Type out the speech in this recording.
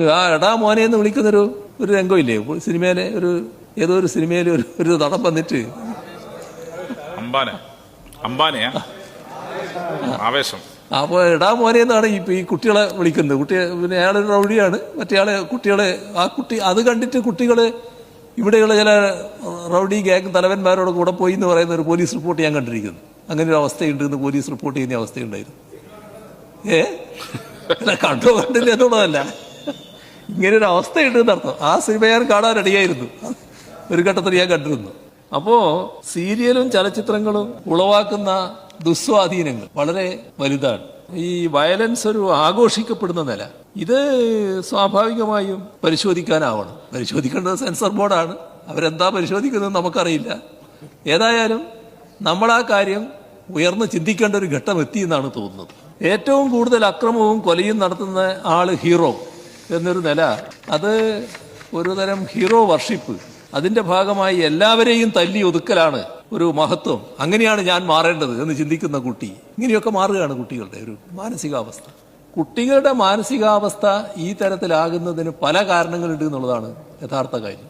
ആ എടാ മോനെ എന്ന് വിളിക്കുന്നൊരു രംഗമില്ലേ സിനിമയിലെ ഏതോ ഒരു സിനിമയിൽ ഒരു നടൻ വന്നിട്ട് ആവേശം. അപ്പോൾ എടാ മോനെ എന്നാണ് ഈ കുട്ടികളെ വിളിക്കുന്നത്. പിന്നെ അയാളൊരു റൗഡിയാണ്, മറ്റേയാളെ കുട്ടികളെ അത് കണ്ടിട്ട് കുട്ടികള് ഇവിടെയുള്ള ചില റൗഡി ഗ്യാങ് തലവന്മാരോട് കൂടെ പോയി എന്ന് പറയുന്ന ഒരു പോലീസ് റിപ്പോർട്ട് ഞാൻ കണ്ടിരിക്കുന്നു. അങ്ങനെ ഒരു അവസ്ഥയുണ്ട് എന്ന് പോലീസ് റിപ്പോർട്ട് ചെയ്യുന്ന അവസ്ഥയുണ്ടായിരുന്നു. കണ്ടില്ല എന്നുള്ളതല്ല, ഇങ്ങനൊരു അവസ്ഥയുണ്ട് എന്നർത്ഥം. ആ സിനിമ ഞാൻ കാണാൻ റെഡിയായിരുന്നു, ഒരു ഘട്ടത്തിൽ ഞാൻ കണ്ടിരുന്നു. അപ്പോ സീരിയലും ചലച്ചിത്രങ്ങളും ഉളവാക്കുന്ന ദുസ്വാധീനങ്ങൾ വളരെ വലുതാണ്. ഈ വയലൻസ് ഒരു ആഘോഷിക്കപ്പെടുന്ന നില, ഇത് സ്വാഭാവികമായും പരിശോധിക്കാനാവണം. പരിശോധിക്കേണ്ടത് സെൻസർ ബോർഡാണ്. അവരെന്താ പരിശോധിക്കുന്നത് നമുക്കറിയില്ല. ഏതായാലും നമ്മൾ ആ കാര്യം ഉയർന്ന് ചിന്തിക്കേണ്ട ഒരു ഘട്ടം എത്തി എന്നാണ് തോന്നുന്നത്. ഏറ്റവും കൂടുതൽ അക്രമവും കൊലയും നടത്തുന്ന ആള് ഹീറോ എന്നൊരു നില, അത് ഒരു തരം ഹീറോ വർഷിപ്പ്. അതിന്റെ ഭാഗമായി എല്ലാവരെയും തല്ലി ഒതുക്കലാണ് ഒരു മഹത്വം. അങ്ങനെയാണ് ഞാൻ മാറേണ്ടത് എന്ന് ചിന്തിക്കുന്ന കുട്ടി. ഇങ്ങനെയൊക്കെ മാറുകയാണ് കുട്ടികളുടെ ഒരു മാനസികാവസ്ഥ. കുട്ടികളുടെ മാനസികാവസ്ഥ ഈ തരത്തിലാകുന്നതിന് പല കാരണങ്ങളുണ്ട് എന്നുള്ളതാണ് യഥാർത്ഥ കാര്യം.